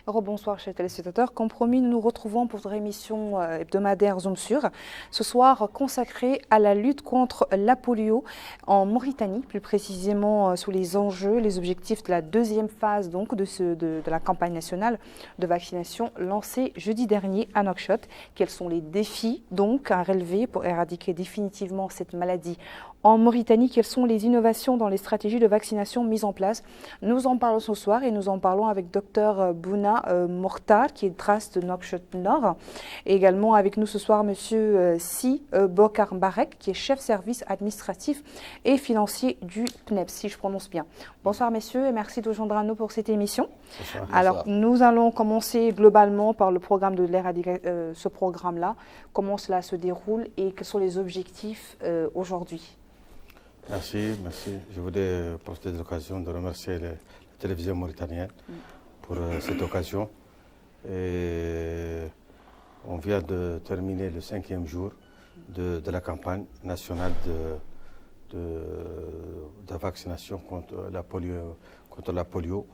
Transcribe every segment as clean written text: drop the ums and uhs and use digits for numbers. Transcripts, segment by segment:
Rebonsoir chers téléspectateurs. Comme promis, nous nous retrouvons pour notre émission hebdomadaire Zoom sur. Ce soir consacrée à la lutte contre la polio en Mauritanie, plus précisément sous les enjeux, les objectifs de la deuxième phase donc de la campagne nationale de vaccination lancée jeudi dernier à Nouakchott. Quels sont les défis donc à relever pour éradiquer définitivement cette maladie en Mauritanie? Quelles sont les innovations dans les stratégies de vaccination mises en place? Nous en parlons ce soir et nous en parlons avec Dr Bouna Mortar, qui est trace de Nouakchott Nord. Et également avec nous ce soir Monsieur Si Bokar Barek, qui est chef service administratif et financier du PNEP, si je prononce bien. Bonsoir messieurs et merci de rejoindre à nous pour cette émission. Bonsoir. Alors nous allons commencer globalement par le programme de l'éradication, ce programme-là. Comment cela se déroule et quels sont les objectifs aujourd'hui? Merci. Je voulais profiter de l'occasion de remercier la télévision mauritanienne pour cette occasion. Et on vient de terminer le 5e jour de la campagne nationale de vaccination contre la polio.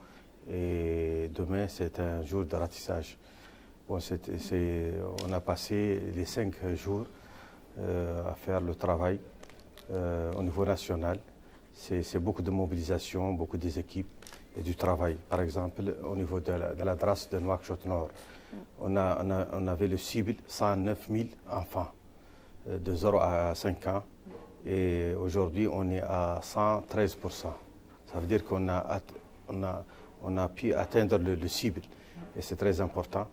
Et demain, c'est un jour de ratissage. Bon, on a passé les 5 jours à faire le travail. Au niveau national, c'est beaucoup de mobilisation, beaucoup des équipes et du travail. Par exemple, au niveau de la DRAS de Nouakchott Nord, on avait le cible 109 000 enfants de 0 à 5 ans et aujourd'hui on est à 113%. Ça veut dire qu'on a pu atteindre le cible et c'est très important.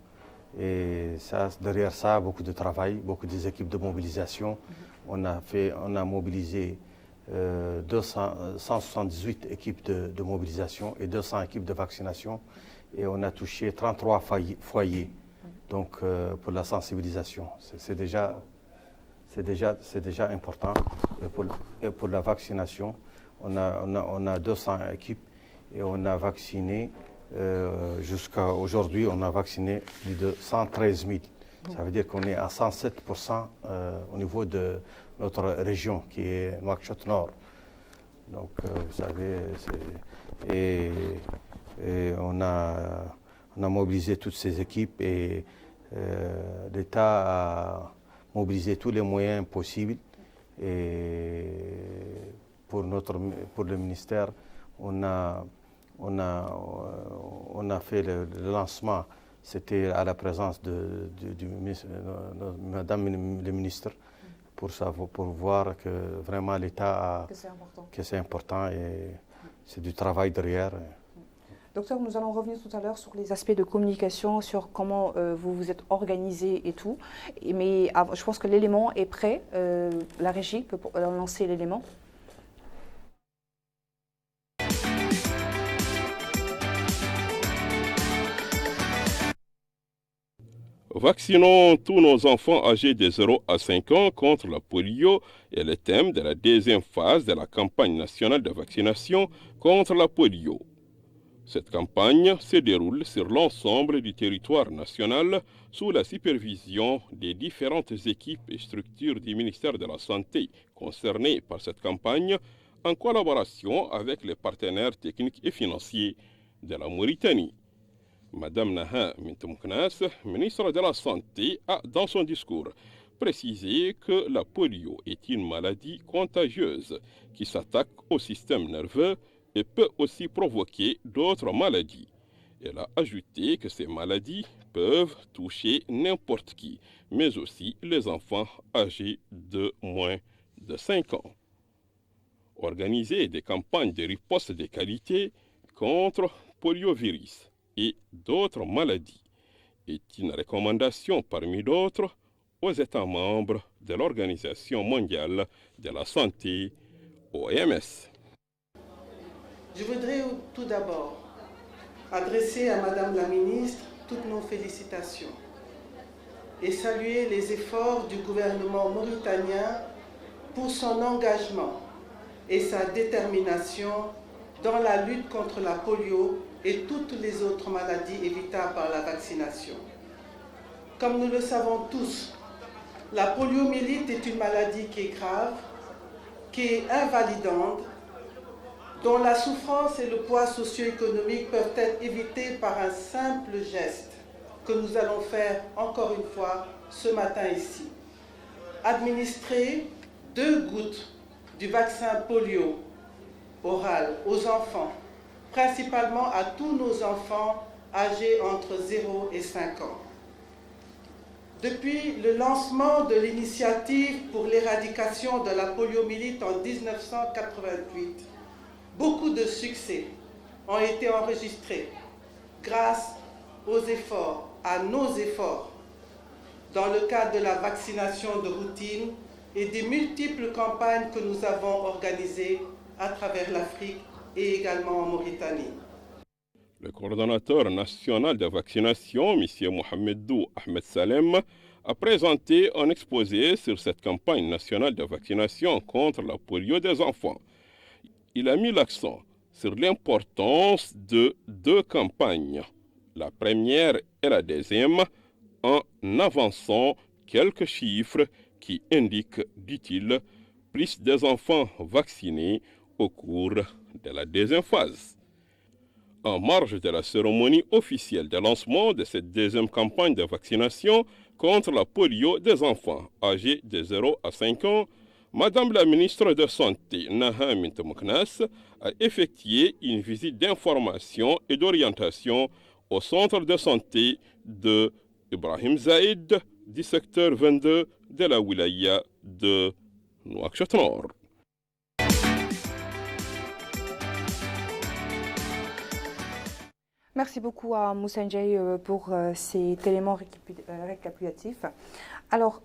Et derrière ça, beaucoup de travail, beaucoup des équipes de mobilisation. On a mobilisé 178 équipes de mobilisation et 200 équipes de vaccination. Et on a touché 33 foyers donc, pour la sensibilisation. C'est déjà important. Et pour la vaccination, on a 200 équipes et on a vacciné, jusqu'à aujourd'hui, on a vacciné plus de 113 000. Ça veut dire qu'on est à 107% au niveau de notre région, qui est Nouakchott Nord. Donc, vous savez, et on a mobilisé toutes ces équipes et l'État a mobilisé tous les moyens possibles. Et pour le ministère, on a fait le lancement. C'était à la présence de Madame le ministre pour voir que vraiment l'État que c'est important et c'est du travail derrière. Docteur, nous allons revenir tout à l'heure sur les aspects de communication, sur comment vous vous êtes organisé et tout. Mais je pense que l'élément est prêt. La régie peut lancer l'élément. Vaccinons tous nos enfants âgés de 0 à 5 ans contre la polio est le thème de la deuxième phase de la campagne nationale de vaccination contre la polio. Cette campagne se déroule sur l'ensemble du territoire national sous la supervision des différentes équipes et structures du ministère de la Santé concernées par cette campagne en collaboration avec les partenaires techniques et financiers de la Mauritanie. Madame Naha Mintoumknas, ministre de la Santé, a dans son discours précisé que la polio est une maladie contagieuse qui s'attaque au système nerveux et peut aussi provoquer d'autres maladies. Elle a ajouté que ces maladies peuvent toucher n'importe qui, mais aussi les enfants âgés de moins de 5 ans. Organiser des campagnes de riposte de qualité contre poliovirus et d'autres maladies est une recommandation parmi d'autres aux États membres de l'Organisation mondiale de la santé, OMS. Je voudrais tout d'abord adresser à Madame la Ministre toutes nos félicitations et saluer les efforts du gouvernement mauritanien pour son engagement et sa détermination dans la lutte contre la polio et toutes les autres maladies évitables par la vaccination. Comme nous le savons tous, la poliomyélite est une maladie qui est grave, qui est invalidante, dont la souffrance et le poids socio-économique peuvent être évités par un simple geste que nous allons faire encore une fois ce matin ici. Administrer 2 gouttes du vaccin polio oral aux enfants, principalement à tous nos enfants âgés entre 0 et 5 ans. Depuis le lancement de l'initiative pour l'éradication de la poliomyélite en 1988, beaucoup de succès ont été enregistrés grâce aux efforts, à nos efforts, dans le cadre de la vaccination de routine et des multiples campagnes que nous avons organisées à travers l'Afrique et également en Mauritanie. Le coordonnateur national de vaccination, M. Mohamedou Ahmed Salem, a présenté un exposé sur cette campagne nationale de vaccination contre la polio des enfants. Il a mis l'accent sur l'importance de 2 campagnes, la première et la deuxième, en avançant quelques chiffres qui indiquent, dit-il, plus des enfants vaccinés au cours de la deuxième phase. En marge de la cérémonie officielle de lancement de cette deuxième campagne de vaccination contre la polio des enfants âgés de 0 à 5 ans, Madame la ministre de Santé, Naha Mint Mouknas, a effectué une visite d'information et d'orientation au centre de santé de Ibrahim Zaïd du secteur 22 de la wilaya de Nouakchott Nord. Merci beaucoup à Moussa Ndiaye pour cet élément récapitulatif. Alors,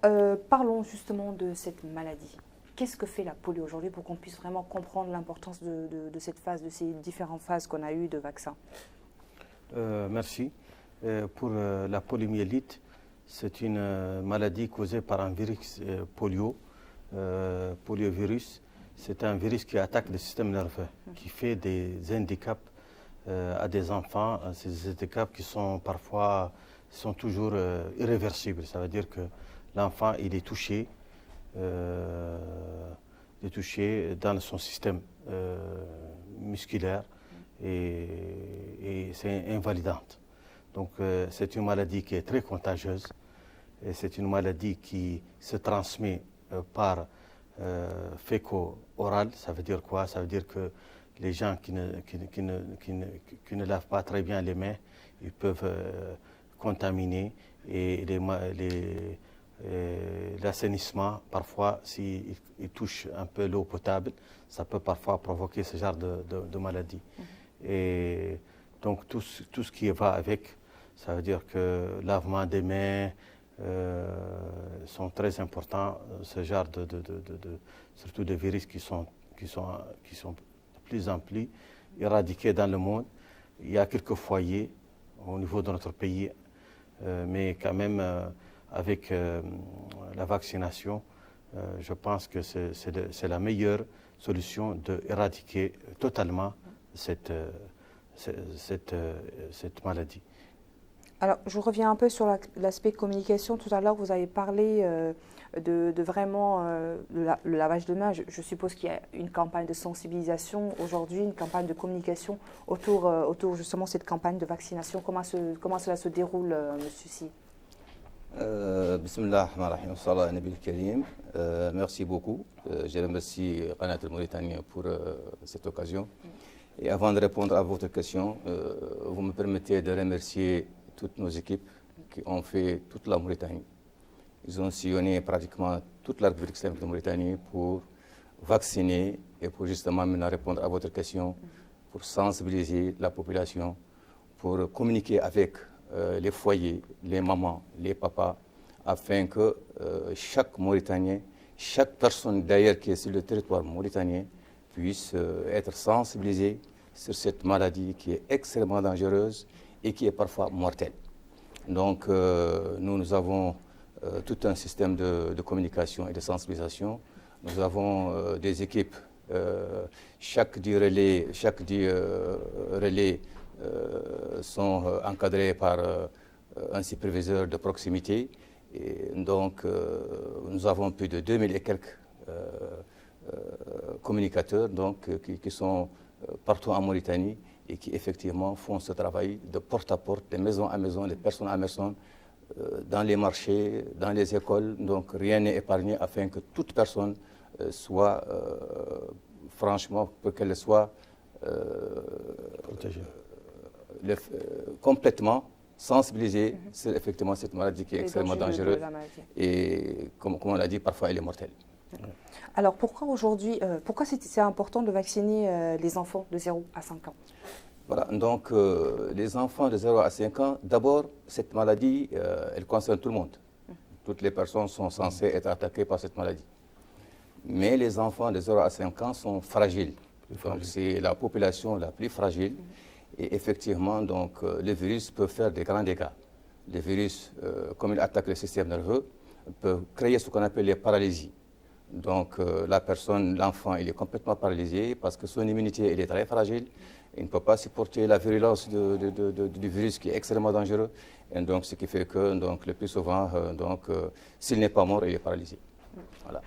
parlons justement de cette maladie. Qu'est-ce que fait la polio aujourd'hui pour qu'on puisse vraiment comprendre l'importance de cette phase, de ces différentes phases qu'on a eues de vaccins? Merci. Pour la poliomyélite, c'est une maladie causée par un virus poliovirus. C'est un virus qui attaque le système nerveux, qui fait des handicaps à des enfants. Ces handicaps qui sont parfois, toujours irréversibles. Ça veut dire que l'enfant, il est touché dans son système musculaire et c'est invalidante. Donc c'est une maladie qui est très contagieuse et c'est une maladie qui se transmet par féco-oral. Ça veut dire quoi? Ça veut dire que les gens qui ne lavent pas très bien les mains, ils peuvent contaminer et l'assainissement, parfois, s'il touche un peu l'eau potable, ça peut parfois provoquer ce genre de maladie. Et donc tout ce qui va avec, ça veut dire que lavement des mains sont très importants, ce genre surtout des virus qui sont de plus en plus éradiqués dans le monde. Il y a quelques foyers au niveau de notre pays, mais quand même avec la vaccination, je pense que c'est la meilleure solution d'éradiquer totalement cette maladie. Alors, je reviens un peu sur l'aspect communication. Tout à l'heure, vous avez parlé de vraiment le lavage de mains. Je suppose qu'il y a une campagne de sensibilisation aujourd'hui, une campagne de communication autour justement de cette campagne de vaccination. Comment cela se déroule, Monsieur Sy? Bismillah ar-Rahman ar-Rahim. Merci beaucoup. Je remercie Qanat al-Mauritanie pour cette occasion. Et avant de répondre à votre question, vous me permettez de remercier toutes nos équipes qui ont fait toute la Mauritanie. Ils ont sillonné pratiquement toute la République islamique de Mauritanie pour vacciner et pour justement maintenant répondre à votre question, pour sensibiliser la population, pour communiquer avec les foyers, les mamans, les papas, afin que chaque Mauritanien, chaque personne d'ailleurs qui est sur le territoire mauritanien puisse être sensibilisé sur cette maladie qui est extrêmement dangereuse et qui est parfois mortelle. Donc nous avons tout un système de communication et de sensibilisation. Nous avons des équipes, chaque 10 relais sont encadrés par un superviseur de proximité. Et donc nous avons plus de 2000 et quelques communicateurs donc, qui sont partout en Mauritanie et qui effectivement font ce travail de porte à porte, de maison à maison, de personne à personne, dans les marchés, dans les écoles. Donc rien n'est épargné afin que toute personne soit, franchement, pour qu'elle soit complètement sensibilisée sur effectivement cette maladie qui est extrêmement dangereuse et comme on l'a dit, parfois elle est mortelle. Alors pourquoi aujourd'hui, pourquoi c'est important de vacciner les enfants de 0 à 5 ans? Voilà, donc les enfants de 0 à 5 ans, d'abord cette maladie, elle concerne tout le monde. Toutes les personnes sont censées être attaquées par cette maladie. Mais les enfants de 0 à 5 ans sont fragiles. C'est la population la plus fragile. Et effectivement, donc, le virus peut faire des grands dégâts. Le virus, comme il attaque le système nerveux, peut créer ce qu'on appelle les paralysies. Donc la personne, l'enfant, il est complètement paralysé parce que son immunité elle est très fragile. Il ne peut pas supporter la virulence du virus qui est extrêmement dangereux. Et donc, ce qui fait que donc, le plus souvent, s'il n'est pas mort, il est paralysé. Voilà.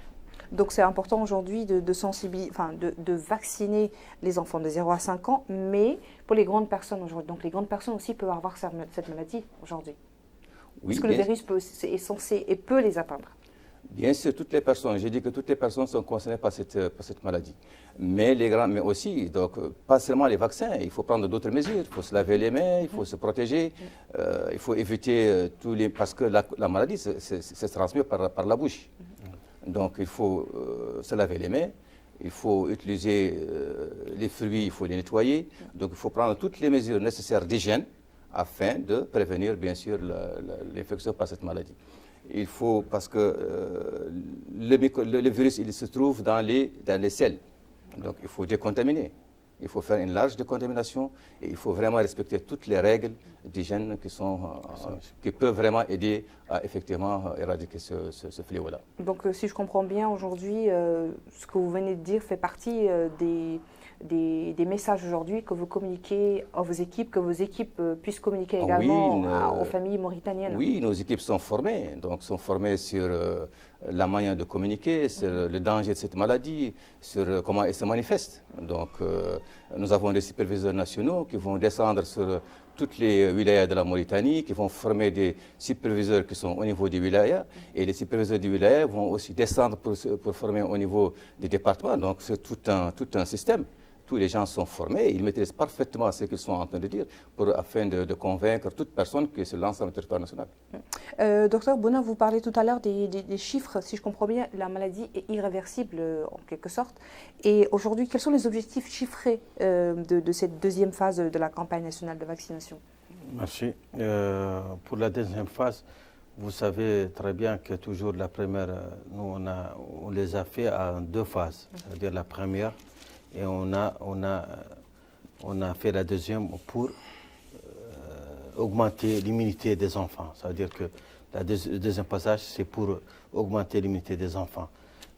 Donc c'est important aujourd'hui de vacciner les enfants de 0 à 5 ans, mais pour les grandes personnes aujourd'hui. Donc les grandes personnes aussi peuvent avoir cette maladie aujourd'hui. Oui, parce que le virus est censé et peut les atteindre. Bien sûr, toutes les personnes, j'ai dit que toutes les personnes sont concernées par cette maladie. Mais les grands, mais aussi, donc, pas seulement les vaccins, il faut prendre d'autres mesures. Il faut se laver les mains, il faut se protéger, il faut éviter tous les... Parce que la maladie se transmet par la bouche. Donc il faut se laver les mains, il faut utiliser les fruits, il faut les nettoyer. Donc il faut prendre toutes les mesures nécessaires d'hygiène afin de prévenir bien sûr l'infection par cette maladie. Il faut, parce que le virus il se trouve dans les selles, donc il faut décontaminer. Il faut faire une large décontamination et il faut vraiment respecter toutes les règles d'hygiène qui peuvent vraiment aider à effectivement éradiquer ce fléau-là. Donc si je comprends bien, aujourd'hui, ce que vous venez de dire fait partie des messages aujourd'hui que vous communiquez à vos équipes, que vos équipes puissent communiquer également aux familles mauritaniennes. Oui, nos équipes sont formées sur la manière de communiquer, sur le danger de cette maladie, sur comment elle se manifeste. Donc nous avons des superviseurs nationaux qui vont descendre sur toutes les wilayas de la Mauritanie, qui vont former des superviseurs qui sont au niveau des wilayas, et les superviseurs des wilayas vont aussi descendre pour former au niveau des départements. Donc c'est tout un système. Tous les gens sont formés, ils maîtrisent parfaitement ce qu'ils sont en train de dire afin de convaincre toute personne qui est sur l'ensemble du territoire national. Docteur Bonin, vous parlez tout à l'heure des chiffres. Si je comprends bien, la maladie est irréversible en quelque sorte. Et aujourd'hui, quels sont les objectifs chiffrés de cette deuxième phase de la campagne nationale de vaccination? Merci. Pour la deuxième phase, vous savez très bien que toujours la première, nous on les a fait en 2 phases. C'est-à-dire la première, et on a fait la deuxième pour augmenter l'immunité des enfants. C'est-à-dire que le deuxième passage, c'est pour augmenter l'immunité des enfants.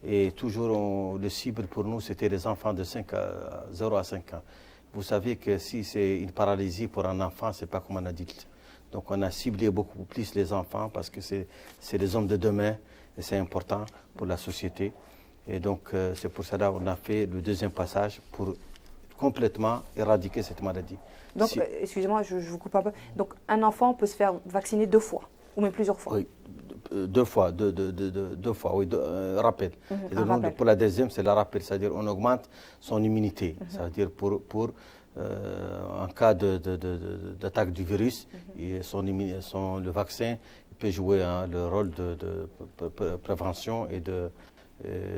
Et toujours, le cible pour nous, c'était les enfants de 0 à 5 ans. Vous savez que si c'est une paralysie pour un enfant, ce n'est pas comme un adulte. Donc on a ciblé beaucoup plus les enfants parce que c'est les hommes de demain et c'est important pour la société. Et donc, c'est pour cela qu'on a fait le deuxième passage pour complètement éradiquer cette maladie. Donc, excusez-moi, je vous coupe un peu. Donc, un enfant peut se faire vacciner 2 fois, ou même plusieurs fois? Oui, 2 fois, oui, rappel. Rappel. Pour la deuxième, c'est le rappel, c'est-à-dire on augmente son immunité. C'est-à-dire en cas d'attaque du virus, et le vaccin peut jouer le rôle de prévention et de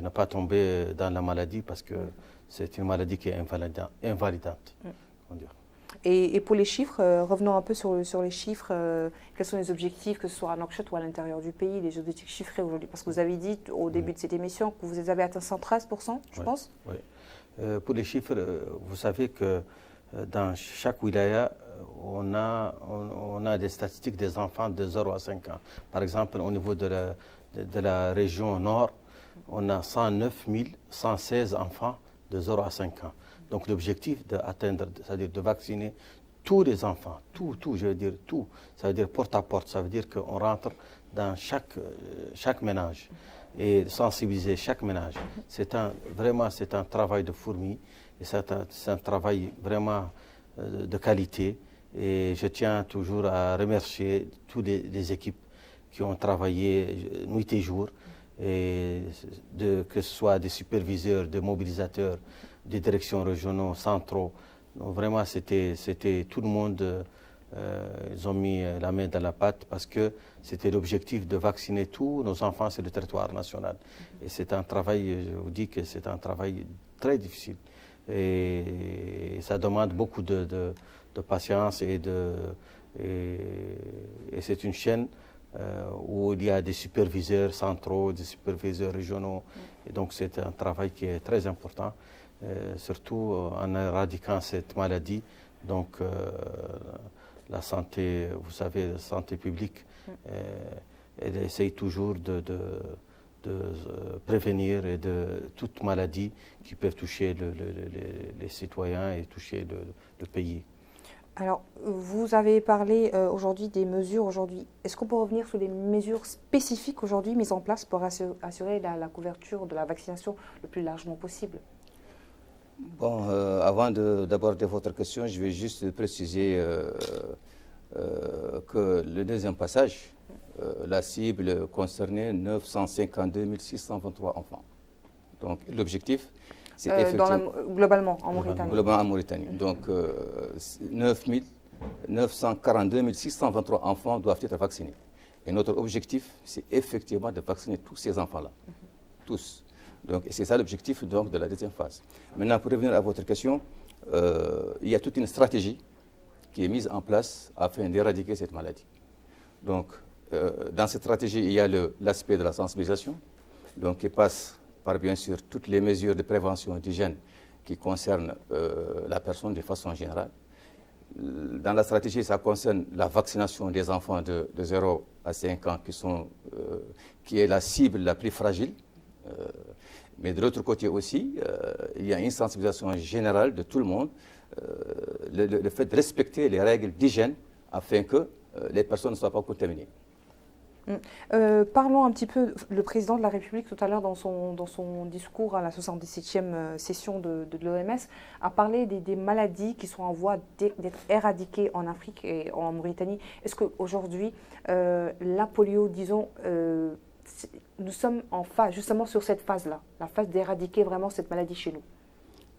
ne pas tomber dans la maladie parce que c'est une maladie qui est invalidante. Et pour les chiffres, revenons un peu sur les chiffres. Quels sont les objectifs, que ce soit à Nouakchott ou à l'intérieur du pays, les objectifs chiffrés aujourd'hui? Parce que vous avez dit au début de cette émission que vous avez atteint 113%, je pense. Oui. Pour les chiffres, vous savez que dans chaque wilaya, on a des statistiques des enfants de 0 à 5 ans. Par exemple, au niveau de la région nord, on a 109 116 enfants de 0 à 5 ans. Donc l'objectif d'atteindre, c'est-à-dire de vacciner tous les enfants, tout, je veux dire tout, ça veut dire porte à porte, ça veut dire qu'on rentre dans chaque ménage. et sensibiliser chaque ménage. Vraiment, c'est un travail de fourmi et c'est un travail vraiment de qualité. Et je tiens toujours à remercier toutes les équipes qui ont travaillé nuit et jour, et que ce soit des superviseurs, des mobilisateurs, des directions régionaux, centraux. Donc vraiment, c'était tout le monde. Ils ont mis la main dans la pâte parce que c'était l'objectif de vacciner tous nos enfants sur le territoire national. Et c'est un travail, je vous dis que c'est un travail très difficile. Et ça demande beaucoup de patience et c'est une chaîne où il y a des superviseurs centraux, des superviseurs régionaux. Et donc c'est un travail qui est très important, surtout en éradiquant cette maladie. Donc la santé, vous savez, la santé publique, elle essaye toujours de prévenir et de toute maladie qui peuvent toucher les citoyens et toucher le pays. Alors, vous avez parlé aujourd'hui des mesures aujourd'hui. Est-ce qu'on peut revenir sur les mesures spécifiques aujourd'hui mises en place pour assurer la couverture de la vaccination le plus largement possible? Bon, avant d'aborder votre question, je vais juste préciser que le deuxième passage, la cible concernait 952 623 enfants. Donc l'objectif, c'est effectivement... Globalement, en Mauritanie. Globalement en Mauritanie. Donc 942 623 enfants doivent être vaccinés. Et notre objectif, c'est effectivement de vacciner tous ces enfants-là. Tous. Donc c'est ça l'objectif donc, de la deuxième phase. Maintenant, pour revenir à votre question, il y a toute une stratégie qui est mise en place afin d'éradiquer cette maladie. Donc, dans cette stratégie, il y a l'aspect de la sensibilisation, donc qui passe par bien sûr toutes les mesures de prévention d'hygiène qui concernent la personne de façon générale. Dans la stratégie, ça concerne la vaccination des enfants de 0 à 5 ans qui est la cible la plus fragile. Mais de l'autre côté aussi, il y a une sensibilisation générale de tout le monde, le fait de respecter les règles d'hygiène afin que les personnes ne soient pas contaminées. Parlons un petit peu, le président de la République tout à l'heure dans son discours à la 77e session de l'OMS a parlé des maladies qui sont en voie d'être éradiquées en Afrique et en Mauritanie. Est-ce qu'aujourd'hui, la polio, disons, nous sommes en phase, justement sur cette phase-là, la phase d'éradiquer vraiment cette maladie chez nous?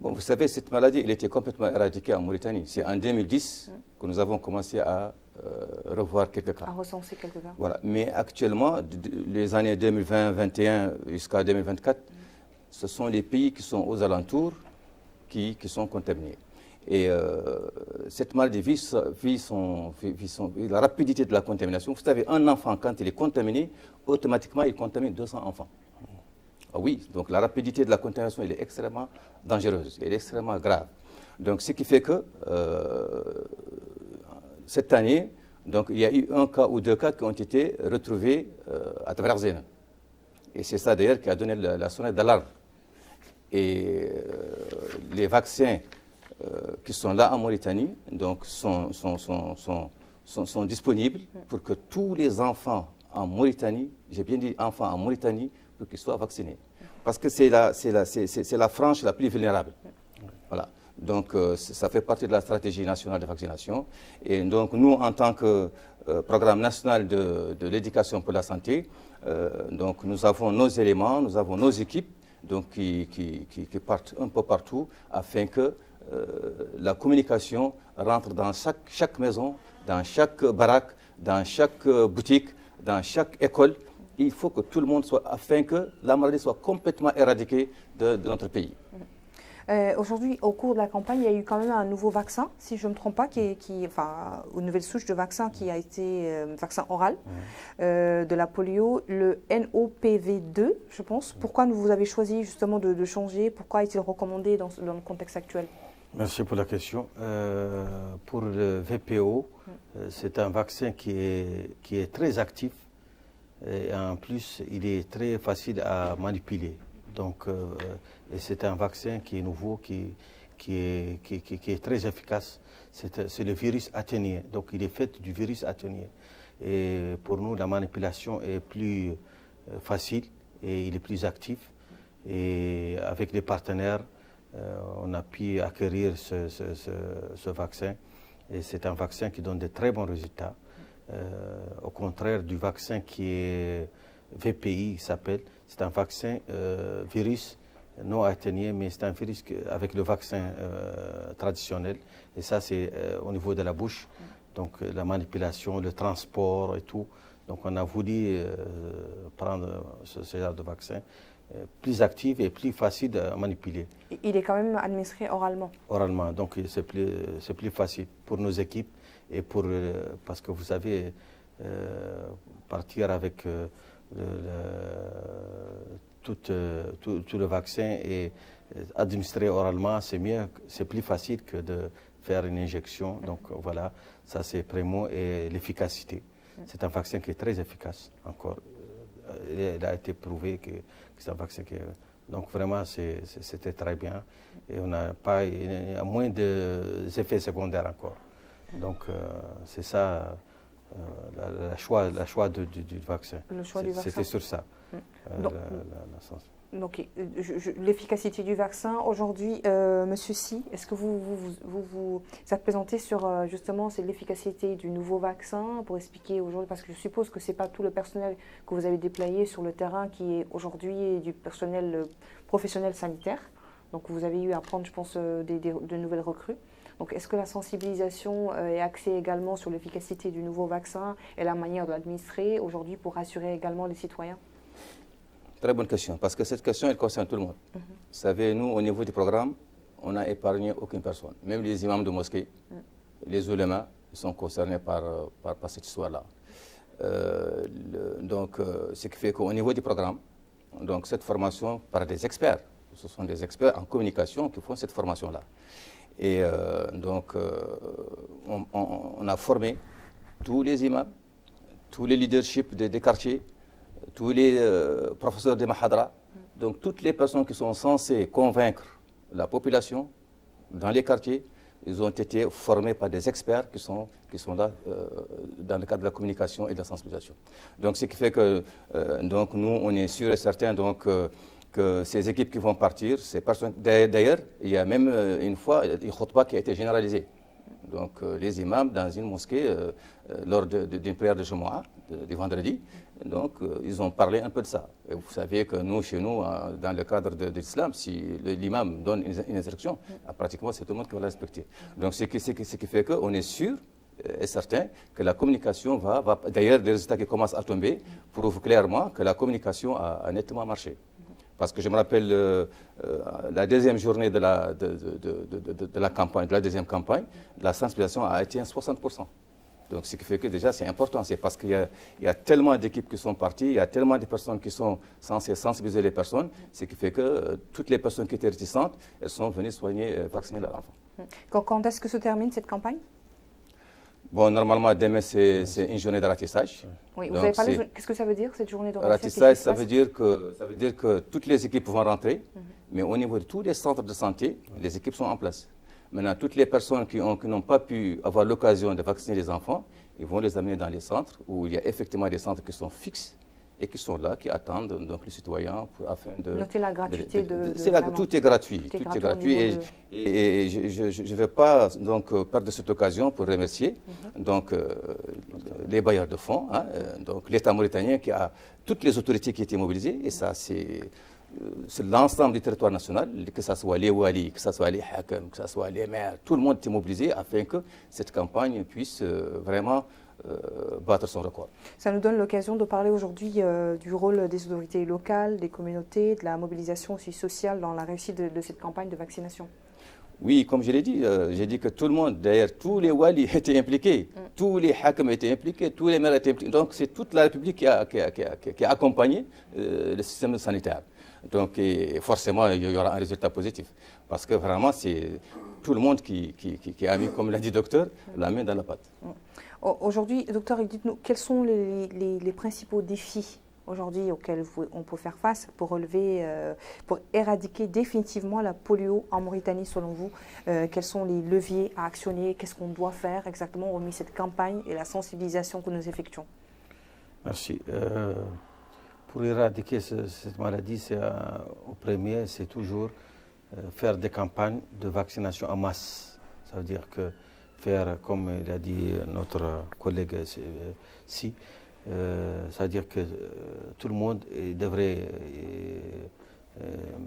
Bon, vous savez, cette maladie, elle était complètement éradiquée en Mauritanie. C'est en 2010 que nous avons commencé à revoir quelques cas. À recenser quelques cas. Voilà. Mais actuellement, les années 2020, 2021 jusqu'à 2024, ce sont les pays qui sont aux alentours qui sont contaminés. Et cette maladie la rapidité de la contamination. Vous savez, un enfant, quand il est contaminé, automatiquement, il contamine 200 enfants. Ah oui, donc la rapidité de la contamination, elle est extrêmement dangereuse, elle est extrêmement grave. Donc, ce qui fait que cette année, donc, il y a eu un cas ou deux cas qui ont été retrouvés à Tabarzena. Et c'est ça d'ailleurs qui a donné la sonnette d'alarme. Et les vaccins qui sont là en Mauritanie donc, sont disponibles pour que tous les enfants en Mauritanie, j'ai bien dit enfants en Mauritanie, pour qu'ils soient vaccinés. Parce que c'est la frange la plus vulnérable. Voilà. Donc, ça fait partie de la stratégie nationale de vaccination. Et donc, nous, en tant que programme national de l'éducation pour la santé, donc, nous avons nos éléments, nous avons nos équipes donc, qui partent un peu partout afin que la communication rentre dans chaque maison, dans chaque baraque, dans chaque boutique, dans chaque école. Il faut que tout le monde soit, afin que la maladie soit complètement éradiquée de notre pays. Aujourd'hui, au cours de la campagne, il y a eu quand même un nouveau vaccin, si je ne me trompe pas, enfin, une nouvelle souche de vaccin qui a été vaccin oral de la polio, le NOPV2, je pense. Pourquoi vous avez choisi justement de changer? Pourquoi est-il recommandé dans le contexte actuel? Merci pour la question. Pour le VPO, c'est un vaccin qui est très actif et en plus, il est très facile à manipuler. Donc, et c'est un vaccin qui est nouveau, qui est très efficace. C'est le virus atténué. Donc, il est fait du virus atténué. Et pour nous, la manipulation est plus facile et il est plus actif. Et avec les partenaires, on a pu acquérir ce vaccin. Et c'est un vaccin qui donne de très bons résultats. Au contraire du vaccin qui est VPI, s'appelle. C'est un vaccin virus non atténué, mais c'est un virus avec le vaccin traditionnel. Et ça, c'est au niveau de la bouche. Donc la manipulation, le transport et tout. Donc on a voulu prendre ce genre de vaccin plus actif et plus facile à manipuler. Il est quand même administré oralement. Oralement, donc c'est plus facile pour nos équipes et parce que vous savez, partir avec tout le vaccin et administrer oralement, c'est mieux, c'est plus facile que de faire une injection. Donc voilà, ça c'est primo et l'efficacité. C'est un vaccin qui est très efficace encore. Il a été prouvé que c'est un vaccin qui est... Donc vraiment, c'était très bien. Et on n'a pas... Il y a moins d'effets secondaires encore. Donc c'est ça, le choix du vaccin. Le choix du vaccin. C'était sur ça. Donc, l'efficacité du vaccin, aujourd'hui, Monsieur Si, est-ce que vous êtes présenté sur justement l'efficacité du nouveau vaccin pour expliquer aujourd'hui, parce que je suppose que ce n'est pas tout le personnel que vous avez déployé sur le terrain qui est aujourd'hui du personnel professionnel sanitaire. Donc vous avez eu à prendre, je pense, de nouvelles recrues. Donc est-ce que la sensibilisation est axée également sur l'efficacité du nouveau vaccin et la manière de l'administrer aujourd'hui pour rassurer également les citoyens? Très bonne question, parce que cette question, elle concerne tout le monde. Vous savez, nous, au niveau du programme, on n'a épargné aucune personne. Même les imams de mosquée, les ulémas, ils sont concernés par cette histoire-là. Donc, ce qui fait qu'au niveau du programme, donc cette formation par des experts, ce sont des experts en communication qui font cette formation-là. Et donc, on a formé tous les imams, tous les leaderships des quartiers, tous les professeurs de Mahadra, donc toutes les personnes qui sont censées convaincre la population dans les quartiers, ils ont été formés par des experts qui sont là dans le cadre de la communication et de la sensibilisation. Donc ce qui fait que donc, nous, on est sûr et certain donc, que ces équipes qui vont partir, ces personnes, d'ailleurs, il y a même une fois une khutba qui a été généralisée. Donc les imams dans une mosquée, lors d'une prière de Jumu'ah, du vendredi, donc ils ont parlé un peu de ça. Et vous savez que nous, chez nous, dans le cadre de l'islam, si l'imam donne une instruction, pratiquement c'est tout le monde qui va la respecter. Donc ce qui fait qu'on est sûr et certain que la communication va d'ailleurs, les résultats qui commencent à tomber prouvent clairement que la communication a nettement marché. Parce que je me rappelle la deuxième journée de la campagne, de la deuxième campagne, la sensibilisation a atteint 60%. Donc ce qui fait que déjà c'est important, c'est parce qu'il y a tellement d'équipes qui sont parties, il y a tellement de personnes qui sont censées sensibiliser les personnes, ce qui fait que toutes les personnes qui étaient réticentes, elles sont venues vacciner leurs enfants. Quand est-ce que se termine cette campagne? Bon, normalement, demain, c'est une journée de ratissage. Oui, vous avez parlé, qu'est-ce que ça veut dire, cette journée de ratissage? Ça veut dire que toutes les équipes vont rentrer, mais au niveau de tous les centres de santé, les équipes sont en place. Maintenant, toutes les personnes qui n'ont pas pu avoir l'occasion de vacciner les enfants, ils vont les amener dans les centres où il y a effectivement des centres qui sont fixes et qui sont là, qui attendent donc, les citoyens afin de... Notez la gratuité tout est gratuit. Tout est gratuit. Et je ne vais pas donc, perdre cette occasion pour remercier donc, les bailleurs de fonds, donc l'État mauritanien qui a toutes les autorités qui étaient mobilisées. Et ça, c'est l'ensemble du territoire national, que ce soit les walis, que ce soit les hakams, que ce soit les maires. Tout le monde est mobilisé afin que cette campagne puisse vraiment battre son record. Ça nous donne l'occasion de parler aujourd'hui du rôle des autorités locales, des communautés, de la mobilisation aussi sociale dans la réussite de cette campagne de vaccination. Oui, comme je l'ai dit, j'ai dit que tout le monde, d'ailleurs, tous les walis étaient impliqués, tous les hakams étaient impliqués, tous les maires étaient impliqués. Donc c'est toute la République qui a accompagné le système sanitaire. Donc forcément, il y aura un résultat positif. Parce que vraiment, c'est tout le monde qui a mis, comme l'a dit le docteur, la main dans la pâte. Aujourd'hui, docteur, dites-nous, quels sont les principaux défis aujourd'hui auxquels on peut faire face pour relever, pour éradiquer définitivement la polio en Mauritanie selon vous? Quels sont les leviers à actionner? Qu'est-ce qu'on doit faire exactement hormis cette campagne et la sensibilisation que nous effectuons? Merci. Pour éradiquer cette maladie, au premier, c'est toujours faire des campagnes de vaccination en masse. Ça veut dire que faire, comme il a dit notre collègue ici, ça veut dire que tout le monde devrait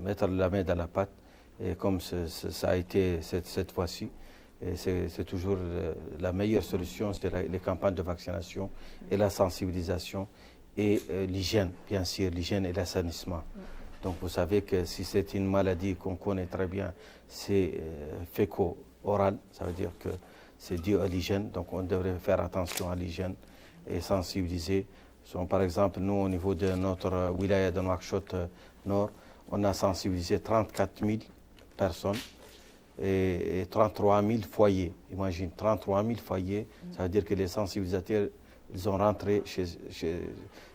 mettre la main dans la pâte. Et comme ça a été cette fois-ci, c'est toujours la meilleure solution, c'est les campagnes de vaccination et la sensibilisation et l'hygiène, bien sûr, l'hygiène et l'assainissement. Donc vous savez que si c'est une maladie qu'on connaît très bien, c'est féco-oral, ça veut dire que c'est dû à l'hygiène, donc on devrait faire attention à l'hygiène et sensibiliser. Par exemple, nous, au niveau de notre wilaya de Nouakchott Nord, on a sensibilisé 34 000 personnes et 33 000 foyers. Imagine, 33 000 foyers, ça veut dire que les sensibilisateurs, ils ont rentré chez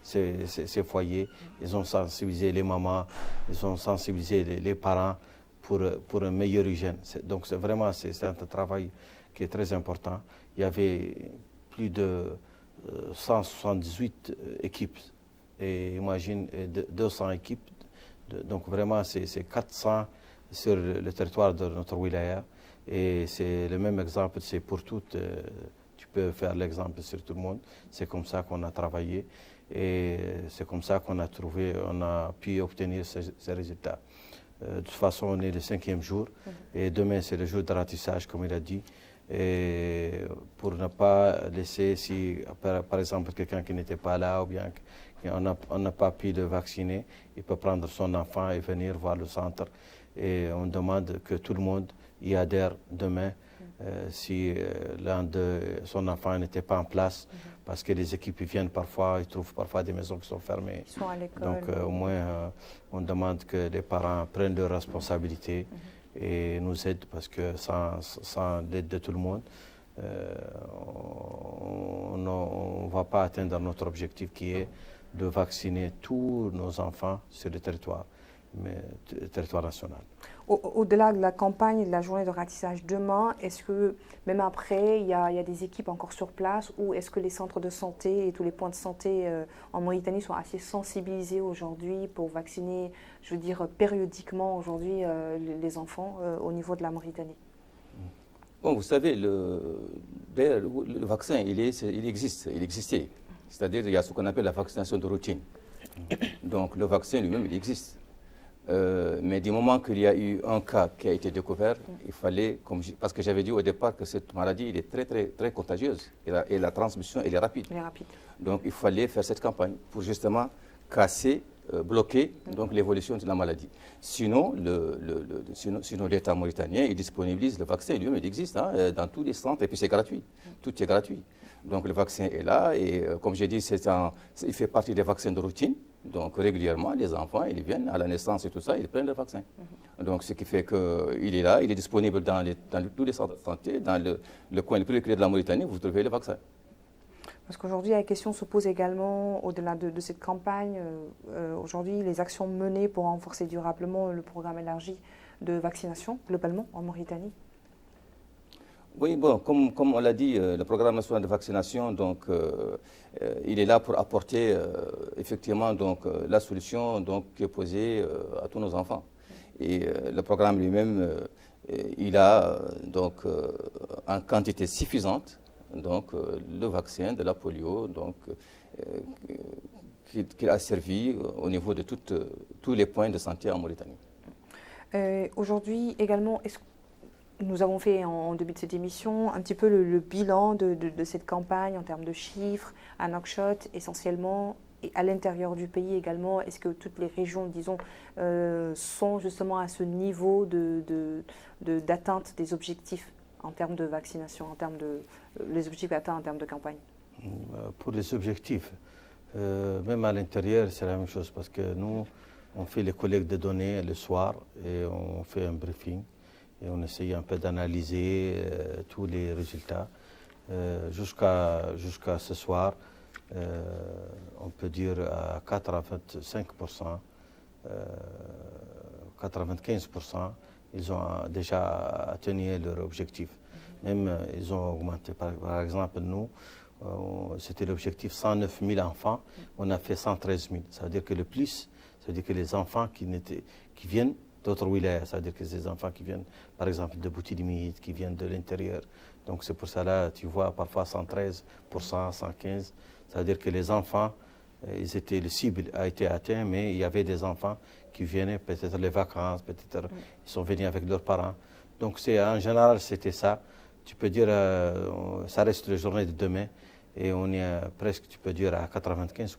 ces foyers, ils ont sensibilisé les mamans, ils ont sensibilisé les parents pour une meilleure hygiène. Donc c'est un travail qui est très important. Il y avait plus de 178 équipes, et imagine 200 équipes. Donc vraiment, c'est 400 sur le territoire de notre wilaya. Et c'est le même exemple, c'est pour toutes. Tu peux faire l'exemple sur tout le monde. C'est comme ça qu'on a travaillé et c'est comme ça qu'on a pu obtenir ces résultats. De toute façon, on est le 5e jour et demain, c'est le jour de ratissage, comme il a dit. Et pour ne pas laisser, si par exemple quelqu'un qui n'était pas là ou bien on n'a pas pu le vacciner, il peut prendre son enfant et venir voir le centre. Et on demande que tout le monde y adhère demain si l'un de son enfant n'était pas en place, parce que les équipes viennent parfois, ils trouvent parfois des maisons qui sont fermées. Ils sont à l'école. Donc au moins, on demande que les parents prennent leurs responsabilités et nous aident, parce que sans l'aide de tout le monde, on ne va pas atteindre notre objectif qui est de vacciner tous nos enfants sur le territoire national. Au-delà de la campagne et de la journée de ratissage demain, est-ce que même après, il y a des équipes encore sur place, ou est-ce que les centres de santé et tous les points de santé en Mauritanie sont assez sensibilisés aujourd'hui pour vacciner, je veux dire, périodiquement aujourd'hui les enfants au niveau de la Mauritanie? Bon, vous savez, le vaccin, il existait. C'est-à-dire qu'il y a ce qu'on appelle la vaccination de routine. Donc le vaccin lui-même, il existe. Mais du moment qu'il y a eu un cas qui a été découvert, il fallait, parce que j'avais dit au départ que cette maladie, elle est très, très, très contagieuse et la transmission, elle est rapide. Donc il fallait faire cette campagne pour justement casser, bloquer donc l'évolution de la maladie. Sinon, sinon l'État mauritanien, il disponibilise le vaccin, lui-même, il existe dans tous les centres, et puis c'est gratuit. Tout est gratuit. Donc le vaccin est là, et comme j'ai dit, il fait partie des vaccins de routine. Donc régulièrement, les enfants, ils viennent à la naissance et tout ça, ils prennent le vaccin. Donc ce qui fait qu'il est là, il est disponible dans tous les centres de santé, dans le coin le plus reculé de la Mauritanie, vous trouvez le vaccin. Parce qu'aujourd'hui, la question se pose également, au-delà de cette campagne, aujourd'hui, les actions menées pour renforcer durablement le programme élargi de vaccination, globalement, en Mauritanie. Oui, bon, comme on l'a dit, le programme national de vaccination, donc, il est là pour apporter effectivement donc, la solution donc, qui est posée à tous nos enfants. Et le programme lui-même, il a donc en quantité suffisante donc, le vaccin de la polio donc, qui a servi au niveau de tous les points de santé en Mauritanie. Aujourd'hui également, nous avons fait en début de cette émission un petit peu le bilan de cette campagne en termes de chiffres à Nouakchott essentiellement et à l'intérieur du pays également. Est-ce que toutes les régions, disons, sont justement à ce niveau d'atteinte des objectifs en termes de vaccination, en termes les objectifs atteints en termes de campagne? Pour les objectifs, même à l'intérieur, c'est la même chose, parce que nous, on fait les collectes de données le soir et on fait un briefing. Et on essaye un peu d'analyser tous les résultats. Jusqu'à ce soir, on peut dire à 85%, 95%, ils ont déjà atteint leur objectif. Même ils ont augmenté. Par exemple, nous, C'était l'objectif 109 000 enfants. On a fait 113 000. Ça veut dire que le plus, ça veut dire que les enfants qui viennent d'autres wilayas, ça veut dire que ces enfants qui viennent, par exemple, de Boutilimides, qui viennent de l'intérieur. Donc c'est pour ça là, tu vois, parfois 113%, 115%. Ça veut dire que les enfants, le cible a été atteint, mais il y avait des enfants qui venaient, peut-être les vacances, peut-être ils sont venus avec leurs parents. Donc en général, c'était ça. Tu peux dire, ça reste la journée de demain, et on est presque, tu peux dire, à 95%.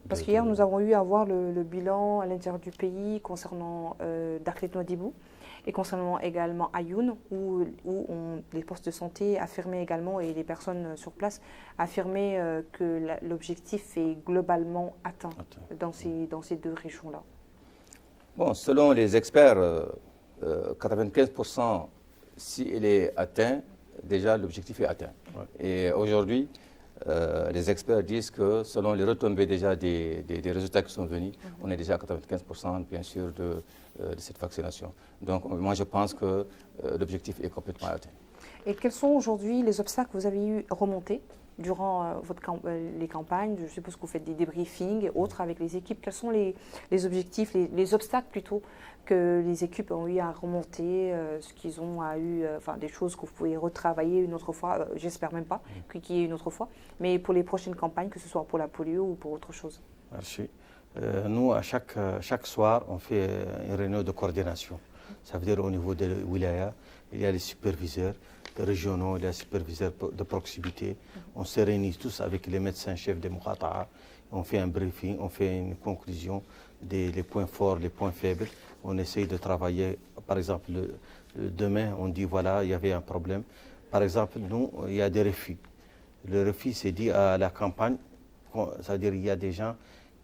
Parce qu'hier, nous avons eu à voir le bilan à l'intérieur du pays concernant Dakhlet Nouadhibou et concernant également Ayoun, où les postes de santé affirmaient également, et les personnes sur place affirmaient que l'objectif est globalement atteint dans ces deux régions-là. Bon, selon les experts, 95%, s'il est atteint, déjà l'objectif est atteint. Ouais. Et aujourd'hui, les experts disent que selon les retombées déjà des résultats qui sont venus, on est déjà à 95% bien sûr de cette vaccination. Donc moi je pense que l'objectif est complètement atteint. Et quels sont aujourd'hui les obstacles que vous avez eu remontés durant les campagnes? Je suppose que vous faites des débriefings et autres avec les équipes. Quels sont les objectifs, les obstacles plutôt, que les équipes ont eu à remonter, ce qu'ils ont eu, enfin des choses que vous pouvez retravailler une autre fois, j'espère même pas qu'il y ait une autre fois, mais pour les prochaines campagnes, que ce soit pour la polio ou pour autre chose. Merci. Nous, à chaque soir, on fait une réunion de coordination. Ça veut dire au niveau des wilayas, il y a les superviseurs régionaux, il y a les superviseurs de proximité. On se réunit tous avec les médecins-chefs des Moukhata'a. On fait un briefing, on fait une conclusion des points forts, les points faibles. On essaye de travailler. Par exemple, demain, on dit voilà, il y avait un problème. Par exemple, nous, il y a des refus. Le refus, c'est dit à la campagne, c'est-à-dire il y a des gens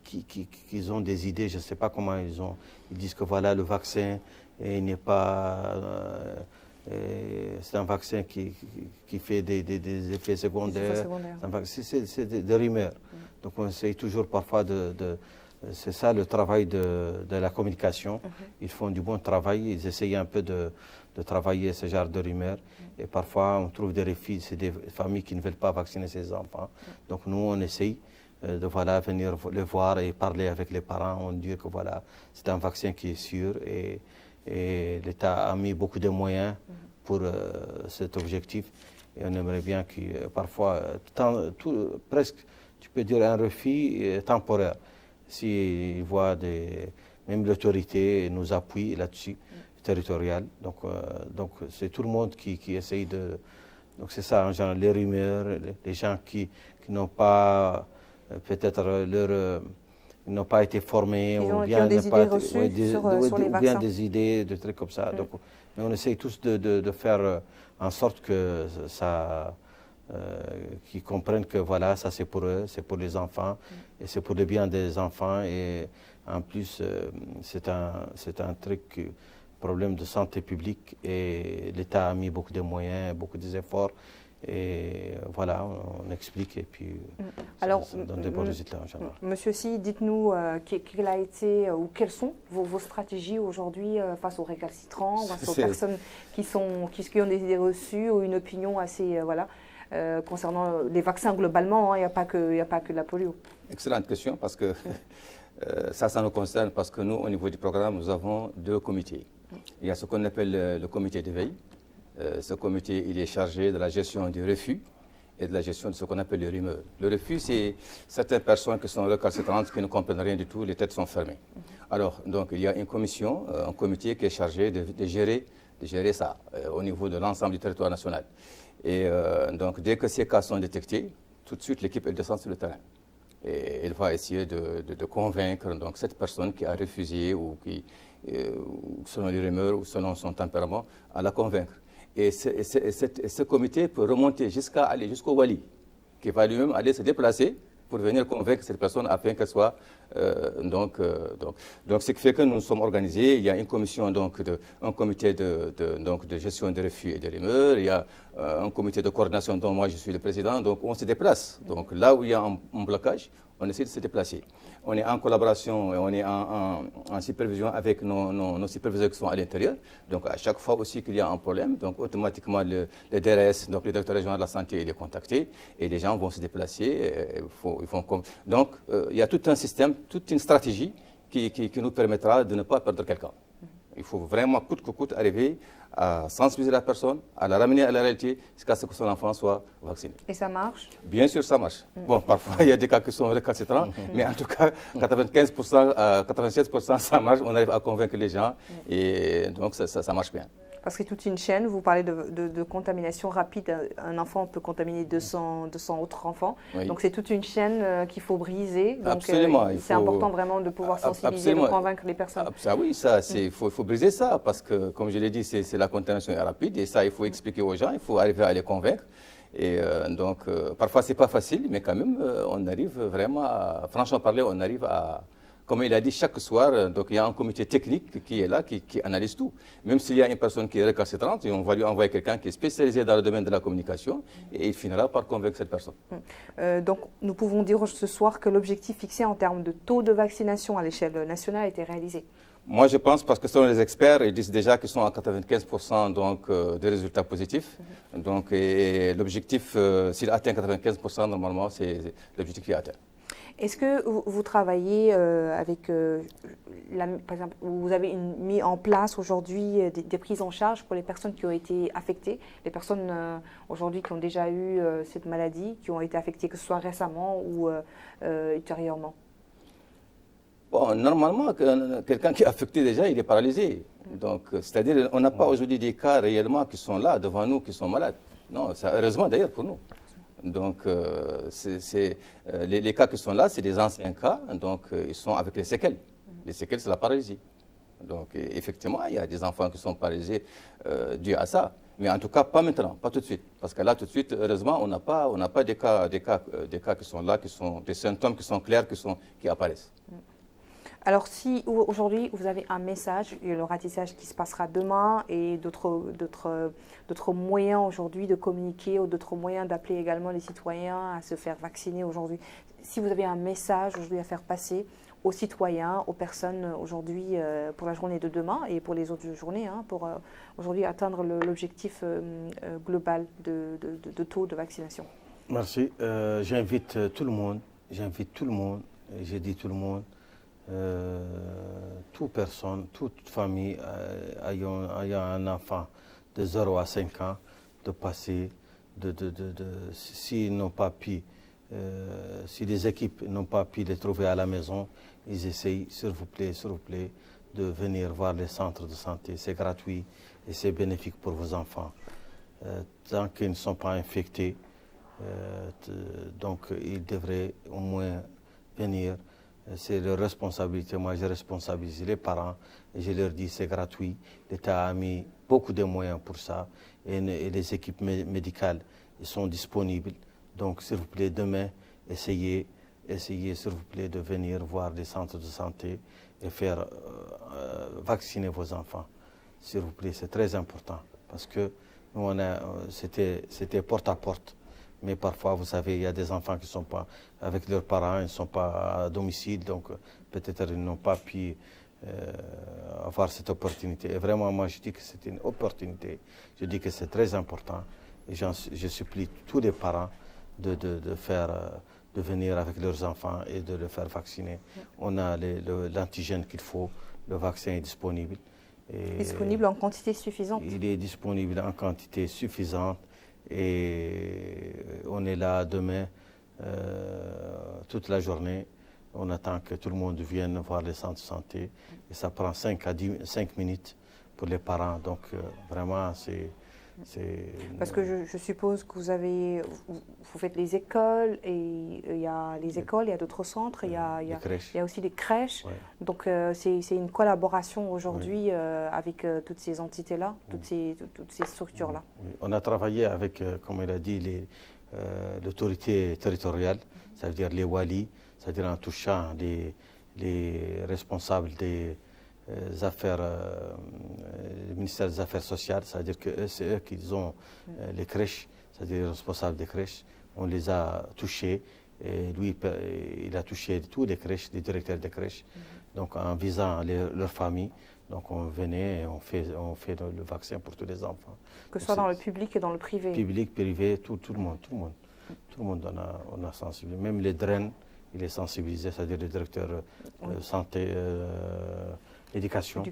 qui ont des idées, je ne sais pas comment ils disent que voilà, le vaccin n'est pas... c'est un vaccin qui fait des effets secondaires. C'est des rumeurs. Donc on essaye toujours parfois c'est ça le travail de la communication. Ils font du bon travail, ils essayent un peu de travailler ce genre de rumeurs. Et parfois on trouve des refus, c'est des familles qui ne veulent pas vacciner ses enfants. Donc nous on essaye de venir les voir et parler avec les parents. On dit que voilà, c'est un vaccin qui est sûr et l'État a mis beaucoup de moyens pour cet objectif. Et on aimerait bien que parfois, presque, tu peux dire un refus temporaire. S'ils voient même l'autorité nous appuie là-dessus, territoriale. Donc c'est tout le monde qui essaye de... Donc c'est ça, en général, les rumeurs, les gens qui n'ont pas peut-être ils n'ont pas été formés, ou bien des idées reçues sur les vaccins. Bien des idées, des trucs comme ça. Donc, mais on essaye tous de faire en sorte que qu'ils comprennent que voilà, ça c'est pour eux, c'est pour les enfants, et c'est pour le bien des enfants. Et en plus, c'est un truc, problème de santé publique, et l'État a mis beaucoup de moyens, beaucoup d'efforts. Et voilà, on explique et puis alors, ça donne des bons résultats en général. Monsieur Si, dites-nous quelle a été ou quelles sont vos stratégies aujourd'hui face aux récalcitrants, face aux personnes qui ont des idées reçues ou une opinion assez concernant les vaccins globalement. Il n'y a pas que la polio. Excellente question parce que ça nous concerne parce que nous, au niveau du programme, nous avons 2 comités. Il y a ce qu'on appelle le comité de veille. Ce comité, il est chargé de la gestion du refus et de la gestion de ce qu'on appelle les rumeurs. Le refus, c'est certaines personnes qui sont récalcitrantes, qui ne comprennent rien du tout, les têtes sont fermées. Alors, donc, il y a une commission, un comité qui est chargé de gérer ça au niveau de l'ensemble du territoire national. Et donc, dès que ces cas sont détectés, tout de suite, l'équipe elle descend sur le terrain. Et elle va essayer de convaincre donc, cette personne qui a refusé ou qui, selon les rumeurs ou selon son tempérament, à la convaincre. Et ce comité peut remonter jusqu'au wali, qui va lui-même aller se déplacer pour venir convaincre cette personne afin qu'elle soit... donc, ce qui fait que nous sommes organisés. Il y a une commission, un comité de gestion des refus et des rumeurs. Il y a un comité de coordination dont moi je suis le président. Donc on se déplace. Donc là où il y a un blocage, on essaie de se déplacer. On est en collaboration et on est en supervision avec nos superviseurs qui sont à l'intérieur. Donc à chaque fois aussi qu'il y a un problème, donc automatiquement le DRS, donc le directeur régional de la santé, il est contacté et les gens vont se déplacer. Donc il y a tout un système, toute une stratégie qui nous permettra de ne pas perdre quelqu'un. Il faut vraiment coûte que coûte arriver à sensibiliser la personne, à la ramener à la réalité jusqu'à ce que son enfant soit vacciné. Et ça marche? Bien sûr, ça marche. Bon, parfois, il y a des cas qui sont récalcitrants, mais en tout cas, 95%, 87%, ça marche. On arrive à convaincre les gens et donc ça marche bien. Parce que c'est toute une chaîne, vous parlez de contamination rapide, un enfant peut contaminer 200 autres enfants, oui. Donc c'est toute une chaîne qu'il faut briser, donc absolument, c'est important vraiment de pouvoir sensibiliser, de convaincre les personnes. Il faut briser ça, parce que comme je l'ai dit, c'est la contamination est rapide, et ça il faut expliquer aux gens, il faut arriver à les convaincre. Et parfois c'est pas facile, mais quand même on arrive vraiment, franchement parler, on arrive à... Comme il a dit, chaque soir, donc il y a un comité technique qui est là, qui analyse tout. Même s'il y a une personne qui est récalcitrante, on va lui envoyer quelqu'un qui est spécialisé dans le domaine de la communication et il finira par convaincre cette personne. Donc nous pouvons dire ce soir que l'objectif fixé en termes de taux de vaccination à l'échelle nationale a été réalisé. Moi je pense, parce que selon les experts, ils disent déjà qu'ils sont à 95% donc, de résultats positifs. Donc l'objectif, s'il atteint 95%, normalement, c'est l'objectif qui est atteint. Est-ce que vous travaillez avec, par exemple, vous avez mis en place aujourd'hui des prises en charge pour les personnes qui ont été affectées, les personnes aujourd'hui qui ont déjà eu cette maladie, qui ont été affectées, que ce soit récemment ou ultérieurement? Bon, normalement, quelqu'un qui est affecté déjà, il est paralysé. Donc, c'est-à-dire, on n'a pas aujourd'hui des cas réellement qui sont là, devant nous, qui sont malades. Non, heureusement d'ailleurs pour nous. Donc, les cas qui sont là, c'est des anciens cas, donc ils sont avec les séquelles. Les séquelles, c'est la paralysie. Donc, effectivement, il y a des enfants qui sont paralysés dû à ça. Mais en tout cas, pas maintenant, pas tout de suite. Parce que là, tout de suite, heureusement, on n'a pas des cas qui sont là, qui sont des symptômes qui sont clairs, qui apparaissent. Alors, si aujourd'hui vous avez un message, le ratissage qui se passera demain et d'autres moyens aujourd'hui de communiquer ou d'autres moyens d'appeler également les citoyens à se faire vacciner aujourd'hui, si vous avez un message aujourd'hui à faire passer aux citoyens, aux personnes aujourd'hui pour la journée de demain et pour les autres journées, pour aujourd'hui atteindre l'objectif global de taux de vaccination. Merci. J'invite tout le monde, j'ai dit tout le monde, toute personne, toute famille ayant un enfant de 0 à 5 ans, de passer, s'ils n'ont pas pu, si les équipes n'ont pas pu les trouver à la maison, ils essayent, s'il vous plaît, de venir voir les centres de santé. C'est gratuit et c'est bénéfique pour vos enfants. Tant qu'ils ne sont pas infectés, donc ils devraient au moins venir. C'est leur responsabilité. Moi, je responsabilise les parents et je leur dis c'est gratuit. L'État a mis beaucoup de moyens pour ça et les équipes médicales sont disponibles. Donc, s'il vous plaît, demain, essayez, s'il vous plaît, de venir voir les centres de santé et faire vacciner vos enfants. S'il vous plaît, c'est très important parce que nous, c'était porte à porte. Mais parfois, vous savez, il y a des enfants qui ne sont pas avec leurs parents, ils ne sont pas à domicile, donc peut-être ils n'ont pas pu avoir cette opportunité. Et vraiment, moi, je dis que c'est une opportunité. Je dis que c'est très important. Et je supplie tous les parents de venir avec leurs enfants et de les faire vacciner. On a l'antigène qu'il faut, le vaccin est disponible. Disponible en quantité suffisante? Il est disponible en quantité suffisante. Et on est là demain, toute la journée. On attend que tout le monde vienne voir les centres de santé. Et ça prend 5 minutes pour les parents. Donc, vraiment, c'est... Parce que je suppose que vous faites les écoles, et il y a les écoles, il y a d'autres centres, il y a aussi des crèches. Ouais. Donc c'est une collaboration aujourd'hui avec toutes ces entités-là, toutes ces structures-là. Oui. On a travaillé avec, comme il a dit, l'autorité territoriale, c'est-à-dire les walis, c'est-à-dire en touchant les responsables des affaires, le ministère des Affaires sociales, c'est-à-dire que c'est eux qui ont les crèches, c'est-à-dire les responsables des crèches. On les a touchés Et lui, il a touché tous les crèches, les directeurs de crèches. Donc en visant leur famille, donc on venait et on fait le vaccin pour tous les enfants. Que ce soit dans le public et dans le privé. Public, privé, tout le monde. Tout le monde on a sensibilisé. Même les DREN, il est sensibilisé, c'est-à-dire les directeurs santé, éducation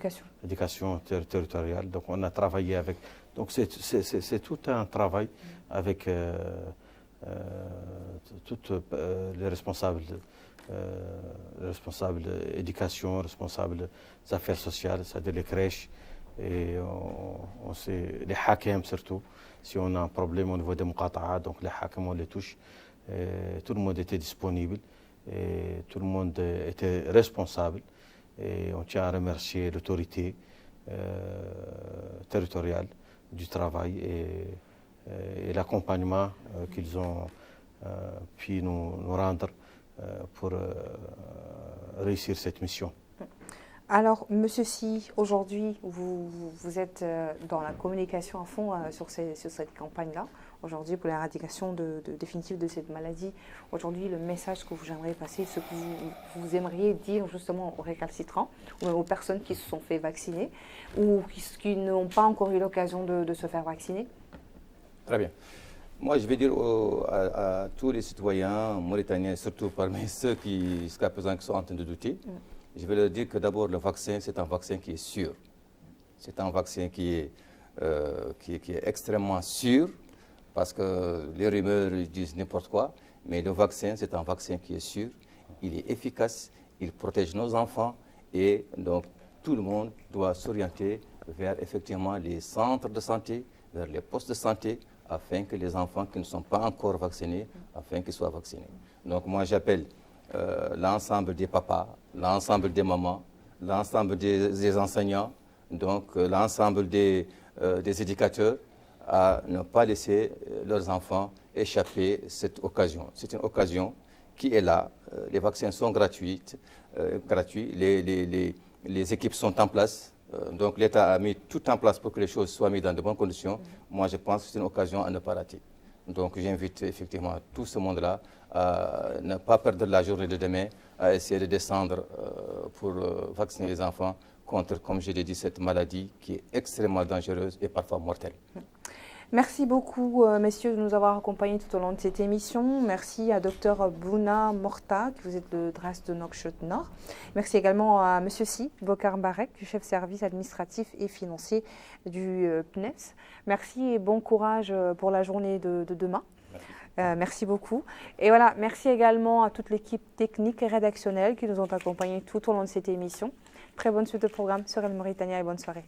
territoriale. Donc on a travaillé avec. Donc c'est tout un travail avec tous les responsables d'éducation, responsables des affaires sociales, c'est-à-dire les crèches, et les hakim surtout. Si on a un problème au niveau des muqata'a, donc les hakim on les touche. Tout le monde était disponible et tout le monde était responsable. Et on tient à remercier l'autorité territoriale du travail et l'accompagnement qu'ils ont pu nous rendre pour réussir cette mission. Alors, Monsieur Sy, aujourd'hui, vous êtes dans la communication à fond sur cette campagne-là. Aujourd'hui, pour l'éradication définitive de cette maladie. Aujourd'hui, le message que vous aimeriez passer, ce que vous aimeriez dire justement aux récalcitrants, ou aux personnes qui se sont fait vacciner, ou qui n'ont pas encore eu l'occasion de se faire vacciner. Très bien. Moi, je vais dire à tous les citoyens mauritaniens, surtout parmi ceux qui, jusqu'à présent, qui sont en train de douter, je vais leur dire que d'abord, le vaccin, c'est un vaccin qui est sûr. C'est un vaccin qui est extrêmement sûr, parce que les rumeurs disent n'importe quoi, mais le vaccin, c'est un vaccin qui est sûr, il est efficace, il protège nos enfants, et donc tout le monde doit s'orienter vers effectivement les centres de santé, vers les postes de santé, afin que les enfants qui ne sont pas encore vaccinés, afin qu'ils soient vaccinés. Donc moi, j'appelle l'ensemble des papas, l'ensemble des mamans, l'ensemble des enseignants, donc l'ensemble des éducateurs, à ne pas laisser leurs enfants échapper cette occasion. C'est une occasion qui est là. Les vaccins sont gratuits. Les équipes sont en place. Donc l'État a mis tout en place pour que les choses soient mises dans de bonnes conditions. Moi, je pense que c'est une occasion à ne pas rater. Donc j'invite effectivement tout ce monde-là à ne pas perdre la journée de demain, à essayer de descendre pour vacciner les enfants contre, comme je l'ai dit, cette maladie qui est extrêmement dangereuse et parfois mortelle. Merci beaucoup, messieurs, de nous avoir accompagnés tout au long de cette émission. Merci à Dr Bouna Morta, qui vous êtes de Dras de Nouakchott Nord. Merci également à Monsieur Sy Bokar Barek, chef service administratif et financier du PNES. Merci et bon courage pour la journée de demain. Merci beaucoup. Et voilà, merci également à toute l'équipe technique et rédactionnelle qui nous ont accompagnés tout au long de cette émission. Très bonne suite de programme sur El Mauritania et bonne soirée.